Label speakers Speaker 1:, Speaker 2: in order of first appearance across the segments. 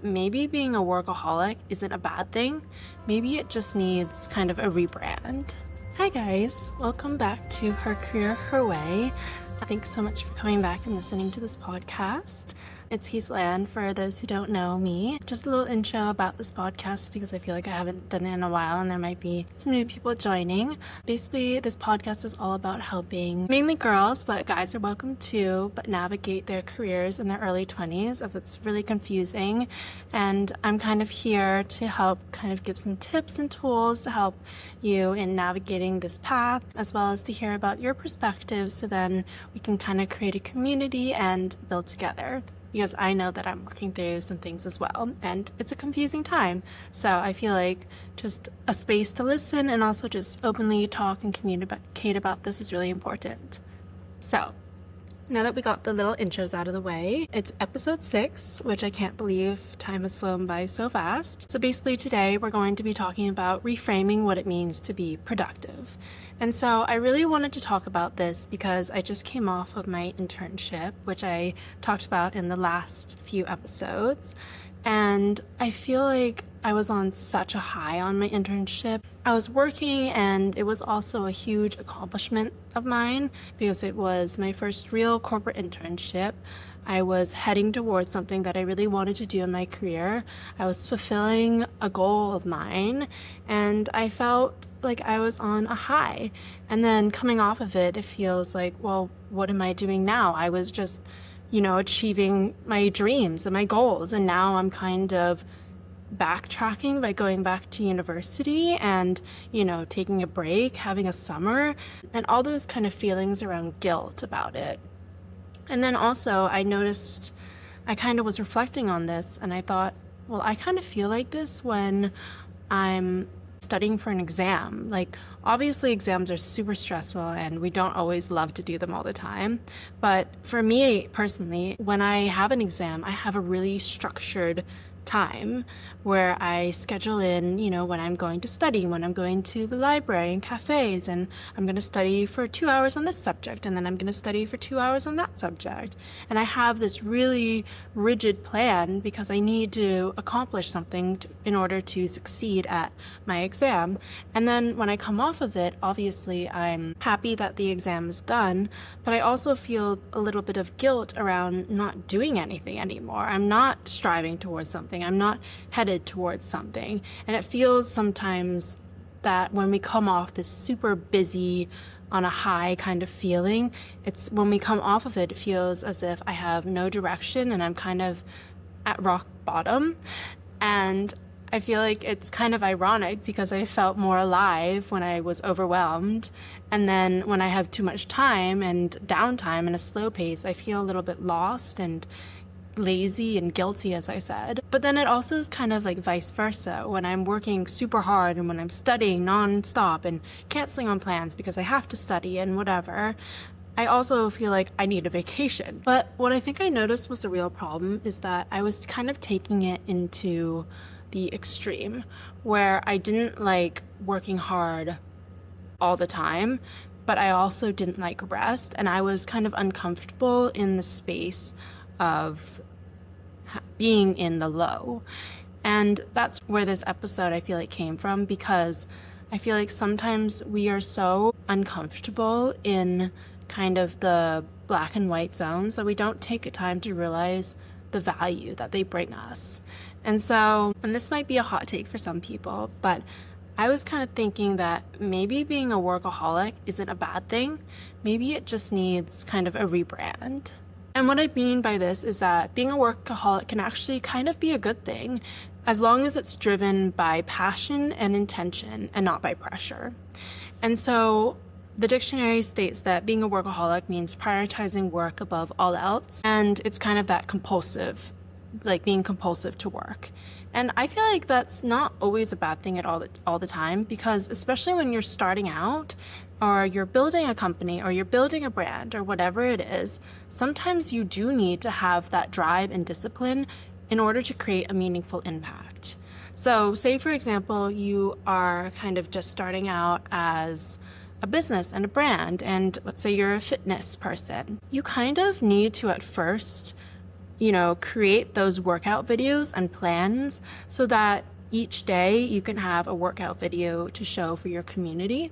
Speaker 1: that maybe being a workaholic isn't a bad thing. Maybe it just needs kind of a rebrand. Hi guys, welcome back to Her Career, Her Way. Thanks so much for coming back and listening to this podcast. It's Hazel Ann for those who don't know me. Just a little intro about this podcast because I feel like I haven't done it in a while and there might be some new people joining. Basically, this podcast is all about helping mainly girls, but guys are welcome too, but navigate their careers in their early 20s as it's really confusing. And I'm kind of here to help kind of give some tips and tools to help you in navigating this path, as well as to hear about your perspectives so then we can kind of create a community and build together. Because I know that I'm working through some things as well, and it's a confusing time. So I feel like just a space to listen and also just openly talk and communicate about this is really important. So now that we got the little intros out of the way, it's episode 6, which I can't believe time has flown by so fast. So basically today we're going to be talking about reframing what it means to be productive. And so I really wanted to talk about this because I just came off of my internship, which I talked about in the last few episodes. And I feel like I was on such a high on my internship. I was working and it was also a huge accomplishment of mine because it was my first real corporate internship. I was heading towards something that I really wanted to do in my career. I was fulfilling a goal of mine and I felt like I was on a high. And then coming off of it, it feels like, well, what am I doing now? I was just achieving my dreams and my goals. And now I'm kind of backtracking by going back to university and, taking a break, having a summer, and all those kind of feelings around guilt about it. And then also I noticed I kind of was reflecting on this and I thought, well, I kind of feel like this when I'm studying for an exam. Like, obviously exams are super stressful and we don't always love to do them all the time. But for me personally, when I have an exam, I have a really structured time where I schedule in, when I'm going to study, when I'm going to the library and cafes, and I'm going to study for 2 hours on this subject, and then I'm going to study for 2 hours on that subject. And I have this really rigid plan because I need to accomplish something in order to succeed at my exam. And then when I come off of it, obviously I'm happy that the exam is done, but I also feel a little bit of guilt around not doing anything anymore. I'm not striving towards something. I'm not headed towards something. And it feels sometimes that when we come off this super busy, on a high kind of feeling, it's when we come off of it, it feels as if I have no direction and I'm kind of at rock bottom. And I feel like it's kind of ironic because I felt more alive when I was overwhelmed. And then when I have too much time and downtime and a slow pace, I feel a little bit lost and lazy and guilty, as I said. But then it also is kind of like vice versa. When I'm working super hard and when I'm studying non-stop and canceling on plans because I have to study and whatever, I also feel like I need a vacation. But what I think I noticed was the real problem is that I was kind of taking it into the extreme where I didn't like working hard all the time, but I also didn't like rest, and I was kind of uncomfortable in the space of being in the low. And that's where this episode I feel like came from, because I feel like sometimes we are so uncomfortable in kind of the black and white zones that we don't take a time to realize the value that they bring us. And so, and this might be a hot take for some people, but I was kind of thinking that maybe being a workaholic isn't a bad thing. Maybe it just needs kind of a rebrand. And what I mean by this is that being a workaholic can actually kind of be a good thing as long as it's driven by passion and intention and not by pressure. And so the dictionary states that being a workaholic means prioritizing work above all else, and it's kind of that compulsive, like being compulsive to work. And I feel like that's not always a bad thing at all the time, because especially when you're starting out or you're building a company or you're building a brand or whatever it is, sometimes you do need to have that drive and discipline in order to create a meaningful impact. So say, for example, you are kind of just starting out as a business and a brand, and let's say you're a fitness person. You kind of need to at first, create those workout videos and plans so that each day you can have a workout video to show for your community.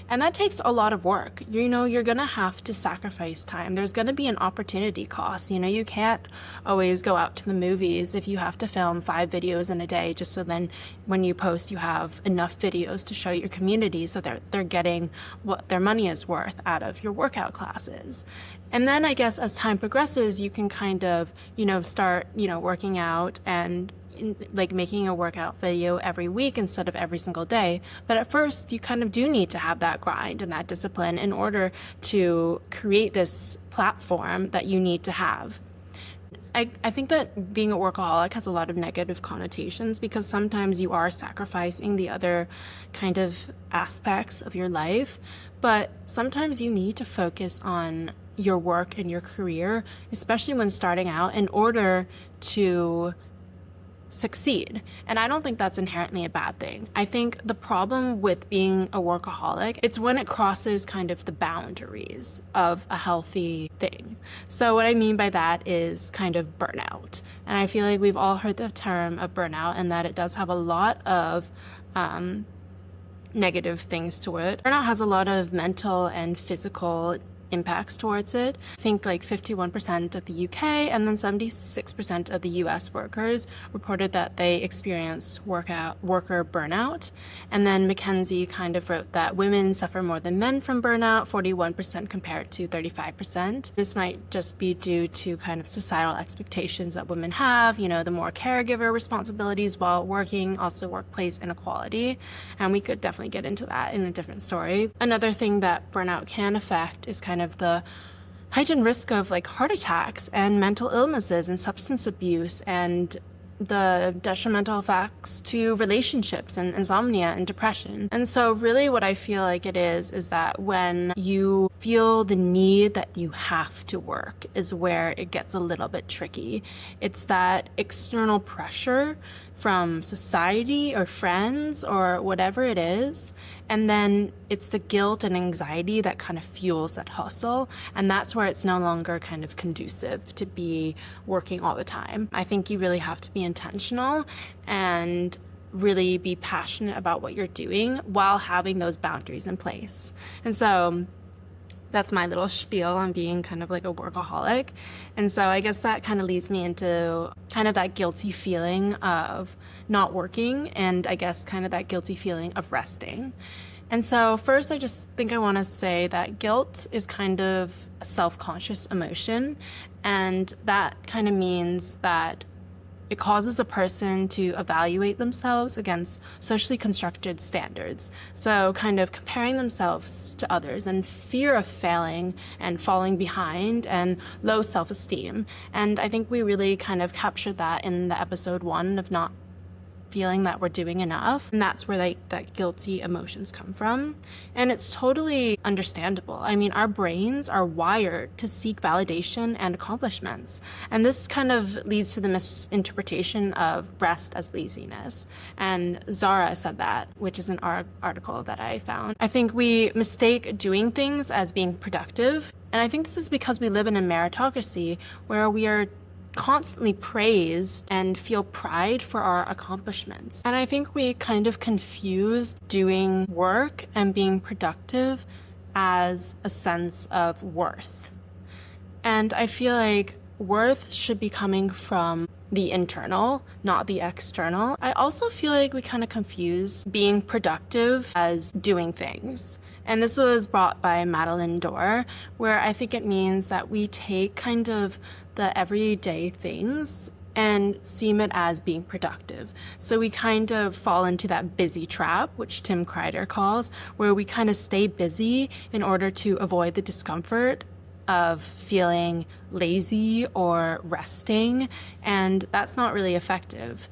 Speaker 1: And that takes a lot of work. You're going to have to sacrifice time. There's going to be an opportunity cost. You can't always go out to the movies if you have to film 5 videos in a day just so then when you post you have enough videos to show your community so they're getting what their money is worth out of your workout classes. And then I guess as time progresses, you can kind of, start, working out and like making a workout video every week instead of every single day. But at first, you kind of do need to have that grind and that discipline in order to create this platform that you need to have. I think that being a workaholic has a lot of negative connotations because sometimes you are sacrificing the other kind of aspects of your life, but sometimes you need to focus on your work and your career, especially when starting out, in order to succeed. And I don't think that's inherently a bad thing. I think the problem with being a workaholic, it's when it crosses kind of the boundaries of a healthy thing. So what I mean by that is kind of burnout. And I feel like we've all heard the term of burnout and that it does have a lot of negative things to it. Burnout has a lot of mental and physical impacts towards it. I think like 51% of the UK and then 76% of the US workers reported that they experience worker burnout. And then McKinsey kind of wrote that women suffer more than men from burnout, 41% compared to 35%. This might just be due to kind of societal expectations that women have, the more caregiver responsibilities while working, also workplace inequality. And we could definitely get into that in a different story. Another thing that burnout can affect is kind of the heightened risk of like heart attacks and mental illnesses and substance abuse and the detrimental effects to relationships and insomnia and depression. And so really what I feel like it is that when you feel the need that you have to work is where it gets a little bit tricky. It's that external pressure from society or friends or whatever it is. And then it's the guilt and anxiety that kind of fuels that hustle. And that's where it's no longer kind of conducive to be working all the time. I think you really have to be intentional and really be passionate about what you're doing while having those boundaries in place. And so that's my little spiel on being kind of like a workaholic. And so I guess that kind of leads me into kind of that guilty feeling of not working and I guess kind of that guilty feeling of resting. And so first, I just think I want to say that guilt is kind of a self-conscious emotion. And that kind of means that it causes a person to evaluate themselves against socially constructed standards. So kind of comparing themselves to others and fear of failing and falling behind and low self-esteem. And I think we really kind of captured that in the episode 1 of not feeling that we're doing enough. And that's where that guilty emotions come from. And it's totally understandable. I mean, our brains are wired to seek validation and accomplishments. And this kind of leads to the misinterpretation of rest as laziness. And Zara said that, which is an article that I found. I think we mistake doing things as being productive. And I think this is because we live in a meritocracy where we are constantly praised and feel pride for our accomplishments. And I think we kind of confuse doing work and being productive as a sense of worth. And I feel like worth should be coming from the internal, not the external. I also feel like we kind of confuse being productive as doing things. And this was brought by Madeline Dorr, where I think it means that we take kind of the everyday things and seem it as being productive. So we kind of fall into that busy trap, which Tim Kreider calls, where we kind of stay busy in order to avoid the discomfort of feeling lazy or resting, and that's not really effective.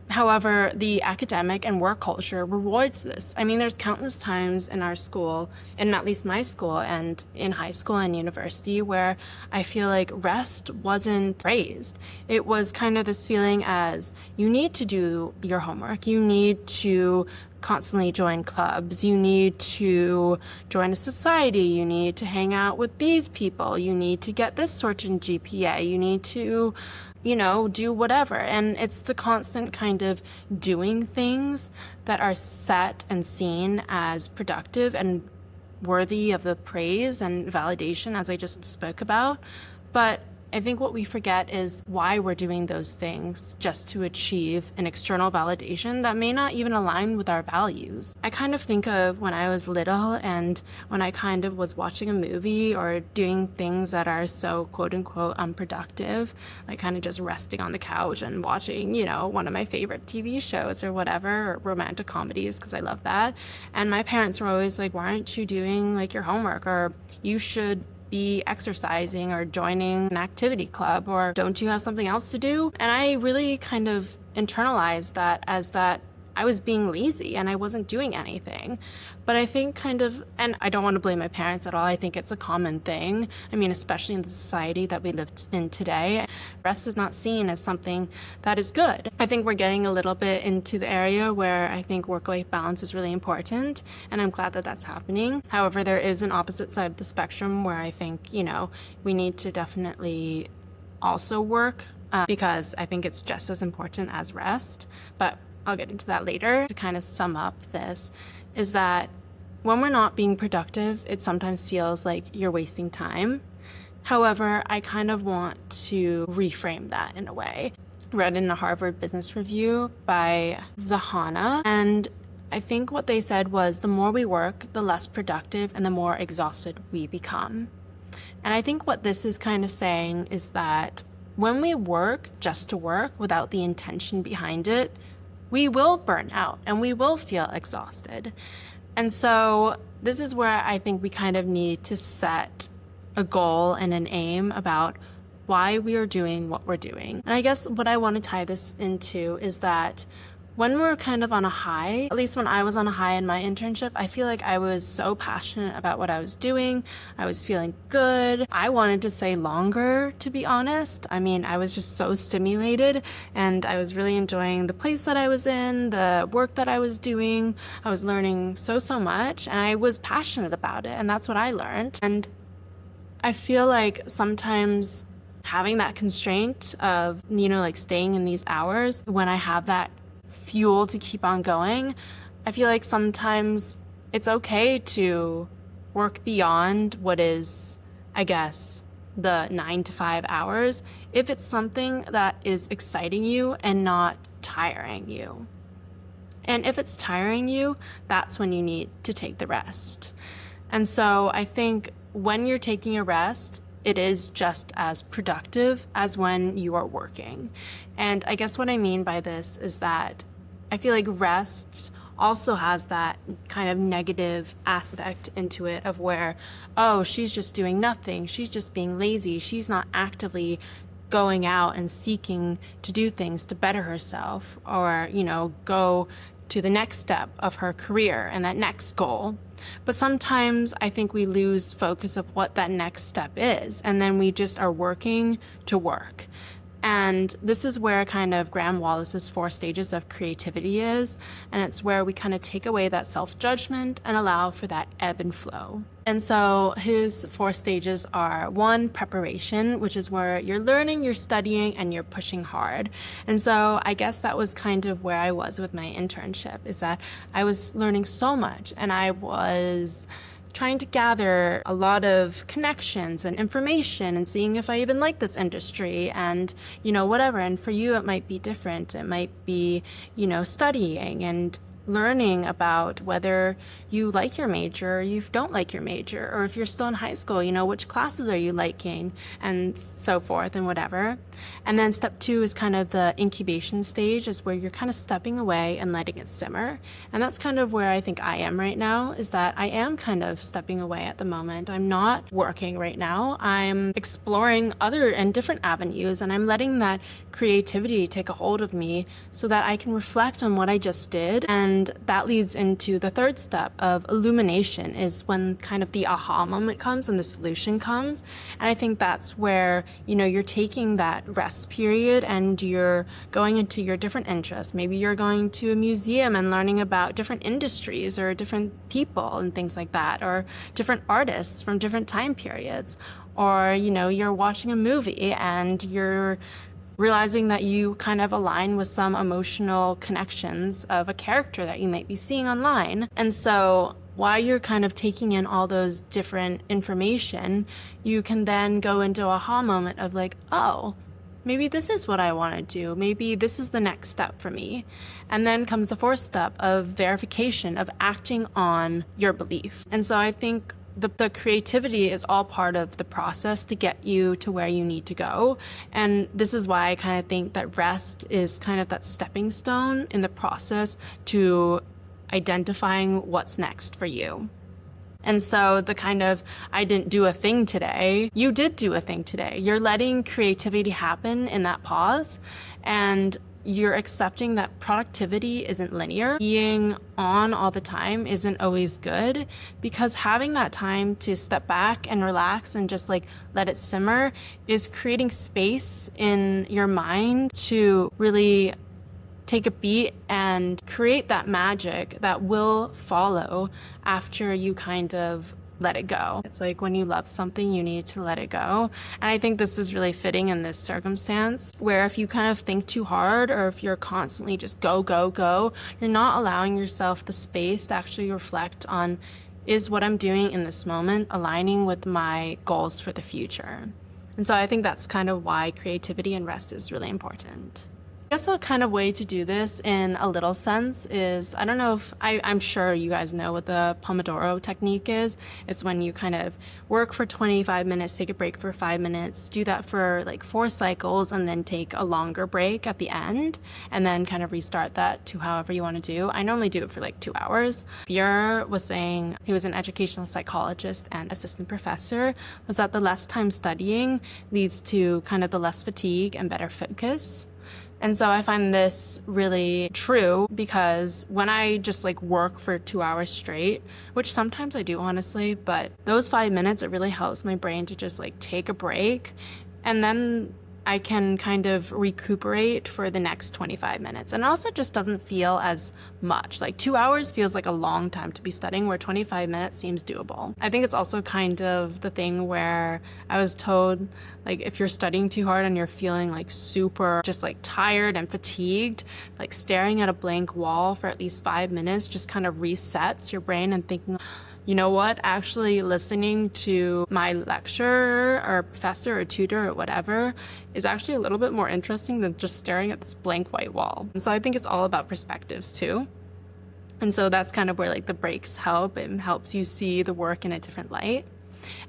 Speaker 1: However, the academic and work culture rewards this. I mean, there's countless times in our school, and at least my school and in high school and university, where I feel like rest wasn't praised. It was kind of this feeling as you need to do your homework, you need to constantly join clubs, you need to join a society, you need to hang out with these people, you need to get this certain GPA, you need to do whatever. And it's the constant kind of doing things that are set and seen as productive and worthy of the praise and validation, as I just spoke about. But I think what we forget is why we're doing those things, just to achieve an external validation that may not even align with our values. I kind of think of when I was little and when I kind of was watching a movie or doing things that are so quote unquote unproductive, like kind of just resting on the couch and watching, one of my favorite TV shows or whatever, or romantic comedies, because I love that. And my parents were always like, why aren't you doing like your homework, or you should be exercising or joining an activity club, or don't you have something else to do? And I really kind of internalized that as that I was being lazy and I wasn't doing anything. But I think and I don't want to blame my parents at all. I think it's a common thing. I mean, especially in the society that we live in today, rest is not seen as something that is good. I think we're getting a little bit into the area where I think work-life balance is really important, and I'm glad that that's happening. However, there is an opposite side of the spectrum where I think, we need to definitely also work because I think it's just as important as rest. But I'll get into that later. To kind of sum up this is that when we're not being productive, it sometimes feels like you're wasting time. However, I kind of want to reframe that in a way. Read in the Harvard Business Review by Zahana, and I think what they said was the more we work, the less productive and the more exhausted we become. And I think what this is kind of saying is that when we work just to work without the intention behind it, we will burn out and we will feel exhausted. And so this is where I think we kind of need to set a goal and an aim about why we are doing what we're doing. And I guess what I want to tie this into is that when we're kind of on a high, at least when I was on a high in my internship, I feel like I was so passionate about what I was doing. I was feeling good. I wanted to stay longer, to be honest. I mean, I was just so stimulated and I was really enjoying the place that I was in, the work that I was doing. I was learning so much and I was passionate about it, and that's what I learned. And I feel like sometimes having that constraint of, like staying in these hours, when I have that fuel to keep on going, I feel like sometimes it's okay to work beyond what is, I guess, the 9 to 5 hours if it's something that is exciting you and not tiring you. And if it's tiring you, that's when you need to take the rest. And so I think when you're taking a rest, it is just as productive as when you are working. And I guess what I mean by this is that I feel like rest also has that kind of negative aspect into it of where, oh, she's just doing nothing. She's just being lazy. She's not actively going out and seeking to do things to better herself or, go to the next step of her career and that next goal. But sometimes I think we lose focus of what that next step is, and then we just are working to work. And this is where kind of Graham Wallace's 4 stages of creativity is, and it's where we kind of take away that self-judgment and allow for that ebb and flow. And so his 4 stages are 1, preparation, which is where you're learning, you're studying, and you're pushing hard. And so I guess that was kind of where I was with my internship, is that I was learning so much and I was trying to gather a lot of connections and information and seeing if I even like this industry and, whatever. And for you, it might be different. It might be, studying and learning about whether you like your major or you don't like your major, or if you're still in high school, which classes are you liking, and so forth and whatever. And then step 2 is kind of the incubation stage, is where you're kind of stepping away and letting it simmer. And that's kind of where I think I am right now, is that I am kind of stepping away at the moment. I'm not working right now. I'm exploring other and different avenues, and I'm letting that creativity take a hold of me so that I can reflect on what I just did. And that leads into the 3rd step of illumination, is when kind of the aha moment comes and the solution comes. And I think that's where, you're taking that rest period and you're going into your different interests. Maybe you're going to a museum and learning about different industries or different people and things like that, or different artists from different time periods. Or, you're watching a movie and you're realizing that you kind of align with some emotional connections of a character that you might be seeing online. And so while you're kind of taking in all those different information, you can then go into a aha moment of like, oh, maybe this is what I want to do. Maybe this is the next step for me. And then comes the fourth step of verification, of acting on your belief. And so I think the creativity is all part of the process to get you to where you need to go. And this is why I kind of think that rest is kind of that stepping stone in the process to identifying what's next for you. And so the kind of, I didn't do a thing today, you did do a thing today. You're letting creativity happen in that pause, and you're accepting that productivity isn't linear. Being on all the time isn't always good, because having that time to step back and relax and just like let it simmer is creating space in your mind to really take a beat and create that magic that will follow after you kind of let it go. It's like when you love something, you need to let it go. And I think this is really fitting in this circumstance, where if you kind of think too hard, or if you're constantly just go, go, go, you're not allowing yourself the space to actually reflect on, is what I'm doing in this moment aligning with my goals for the future? And so I think that's kind of why creativity and rest is really important. I guess a kind of way to do this in a little sense is, I don't know if, I'm sure you guys know what the Pomodoro technique is. It's when you kind of work for 25 minutes, take a break for 5 minutes, do that for like 4 cycles, and then take a longer break at the end, and then kind of restart that to however you want to do. I normally do it for like 2 hours. Pierre was saying, he was an educational psychologist and assistant professor, was that the less time studying leads to kind of the less fatigue and better focus. And so I find this really true, because when I just like work for 2 hours straight, which sometimes I do honestly, but those 5 minutes, it really helps my brain to just like take a break, and then I can kind of recuperate for the next 25 minutes. And it also just doesn't feel as much. Like 2 hours feels like a long time to be studying, where 25 minutes seems doable. I think it's also kind of the thing where I was told, like, if you're studying too hard and you're feeling like super just like tired and fatigued, like staring at a blank wall for at least 5 minutes just kind of resets your brain and thinking, you know what, actually listening to my lecturer or professor or tutor or whatever is actually a little bit more interesting than just staring at this blank white wall. And so I think it's all about perspectives too. And so that's kind of where like the breaks help. It helps you see the work in a different light.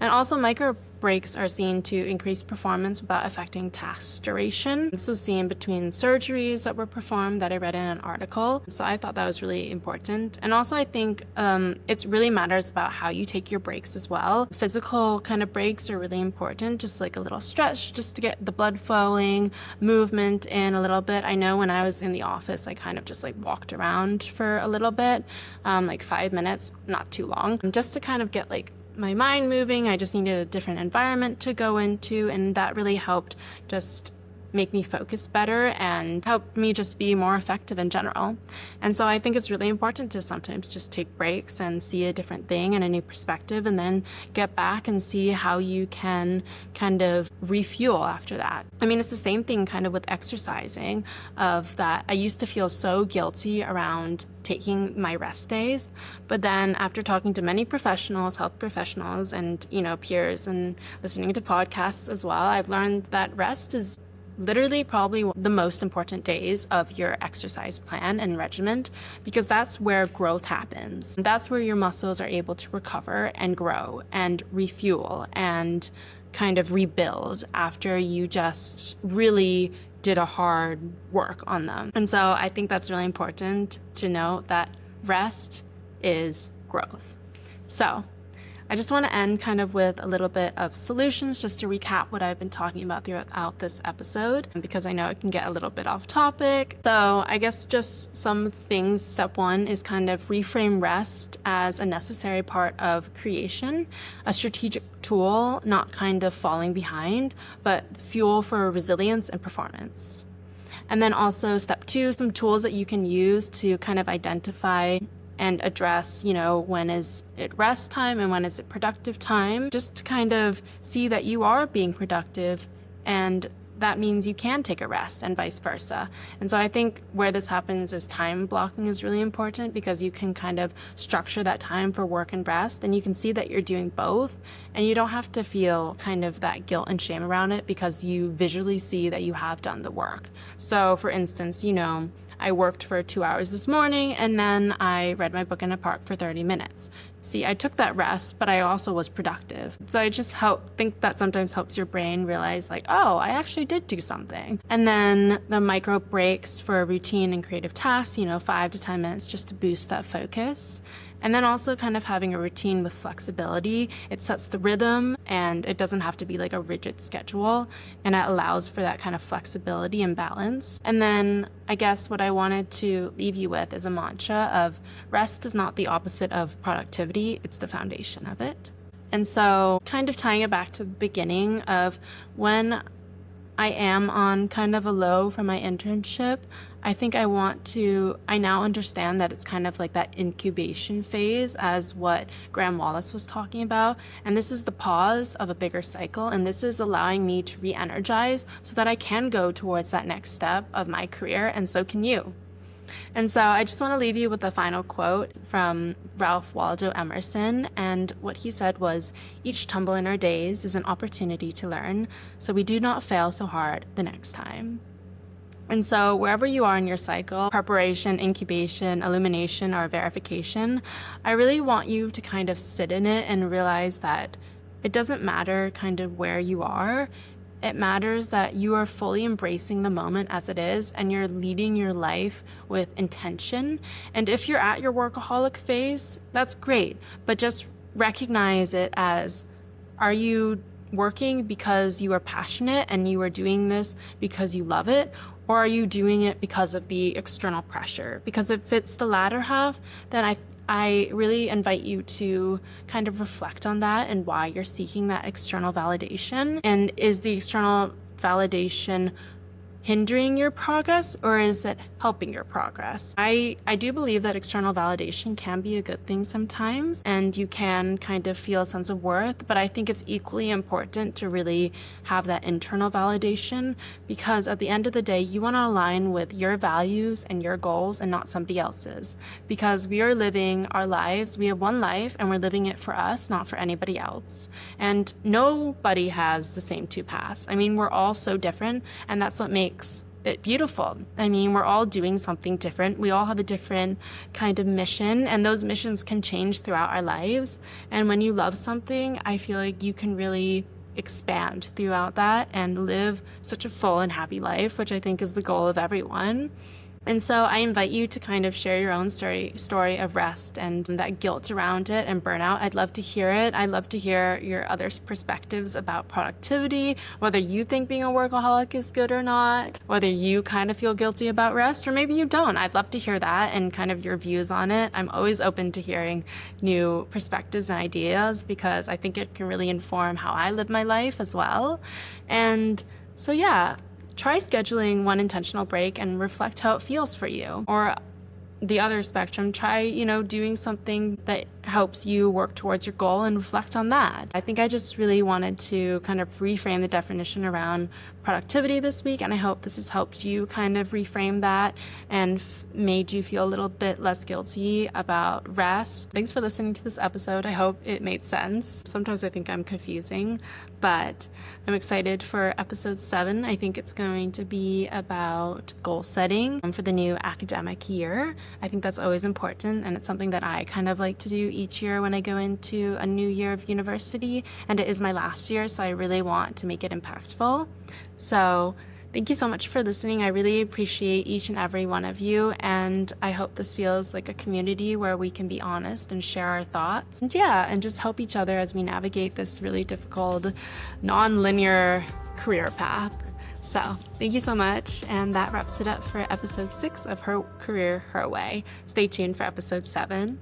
Speaker 1: And also micro breaks are seen to increase performance without affecting task duration. This was seen between surgeries that were performed that I read in an article. So I thought that was really important. And also I think it really matters about how you take your breaks as well. Physical kind of breaks are really important, just like a little stretch just to get the blood flowing, movement in a little bit. I know when I was in the office, I kind of just like walked around for a little bit, like 5 minutes, not too long, just to kind of get like my mind moving. I just needed a different environment to go into, and that really helped just make me focus better and help me just be more effective in general. And so I think it's really important to sometimes just take breaks and see a different thing and a new perspective, and then get back and see how you can kind of refuel after that. I mean, it's the same thing kind of with exercising, of that I used to feel so guilty around taking my rest days, but then after talking to many professionals, health professionals, and peers, and listening to podcasts as well, I've learned that rest is literally probably the most important days of your exercise plan and regimen, because that's where growth happens. That's where your muscles are able to recover and grow and refuel and kind of rebuild after you just really did a hard work on them. And so I think that's really important to know that rest is growth. So I just want to end kind of with a little bit of solutions, just to recap what I've been talking about throughout this episode, because I know it can get a little bit off topic. So I guess just some things. Step 1 is kind of reframe rest as a necessary part of creation, a strategic tool, not kind of falling behind, but fuel for resilience and performance. And then also step 2, some tools that you can use to kind of identify and address, when is it rest time and when is it productive time, just to kind of see that you are being productive and that means you can take a rest and vice versa. And so I think where this happens is time blocking is really important, because you can kind of structure that time for work and rest, and you can see that you're doing both, and you don't have to feel kind of that guilt and shame around it because you visually see that you have done the work. So for instance, I worked for 2 hours this morning, and then I read my book in a park for 30 minutes. See, I took that rest, but I also was productive. So I just think that sometimes helps your brain realize like, oh, I actually did do something. And then the micro breaks for routine and creative tasks, 5 to 10 minutes just to boost that focus. And then also kind of having a routine with flexibility. It sets the rhythm, and it doesn't have to be like a rigid schedule, and it allows for that kind of flexibility and balance. And then I guess what I wanted to leave you with is a mantra of rest is not the opposite of productivity, it's the foundation of it. And so kind of tying it back to the beginning of when I am on kind of a low from my internship, I think I now understand that it's kind of like that incubation phase, as what Graham Wallace was talking about. And this is the pause of a bigger cycle. And this is allowing me to re-energize so that I can go towards that next step of my career. And so can you. And so I just want to leave you with a final quote from Ralph Waldo Emerson. And what he said was, "Each tumble in our days is an opportunity to learn, so we do not fail so hard the next time." And so wherever you are in your cycle, preparation, incubation, illumination, or verification, I really want you to kind of sit in it and realize that it doesn't matter kind of where you are. It matters that you are fully embracing the moment as it is, and you're leading your life with intention. And if you're at your workaholic phase, that's great, but just recognize it as, are you working because you are passionate and you are doing this because you love it? Or are you doing it because of the external pressure? Because if it's the latter half, then I really invite you to kind of reflect on that and why you're seeking that external validation. And is the external validation hindering your progress, or is it helping your progress? I do believe that external validation can be a good thing sometimes, and you can kind of feel a sense of worth, but I think it's equally important to really have that internal validation, because at the end of the day, you want to align with your values and your goals and not somebody else's, because we are living our lives. We have one life, and we're living it for us, not for anybody else. And nobody has the same two paths. I mean, we're all so different, and that's what makes it beautiful. I mean, we're all doing something different. We all have a different kind of mission, and those missions can change throughout our lives. And when you love something, I feel like you can really expand throughout that and live such a full and happy life, which I think is the goal of everyone. And so I invite you to kind of share your own story of rest and that guilt around it and burnout. I'd love to hear it. I'd love to hear your other perspectives about productivity, whether you think being a workaholic is good or not, whether you kind of feel guilty about rest, or maybe you don't. I'd love to hear that and kind of your views on it. I'm always open to hearing new perspectives and ideas, because I think it can really inform how I live my life as well. And so, yeah. Try scheduling one intentional break and reflect how it feels for you. Or the other spectrum, try, doing something that helps you work towards your goal and reflect on that. I think I just really wanted to kind of reframe the definition around productivity this week, and I hope this has helped you kind of reframe that and made you feel a little bit less guilty about rest. Thanks for listening to this episode. I hope it made sense. Sometimes I think I'm confusing, but I'm excited for episode 7. I think it's going to be about goal setting for the new academic year. I think that's always important, and it's something that I kind of like to do each year when I go into a new year of university, and it is my last year, so I really want to make it impactful. So thank you so much for listening. I really appreciate each and every one of you, and I hope this feels like a community where we can be honest and share our thoughts, and just help each other as we navigate this really difficult, non-linear career path. So thank you so much, and that wraps it up for episode 6 of Her Career, Her Way. Stay tuned for episode 7.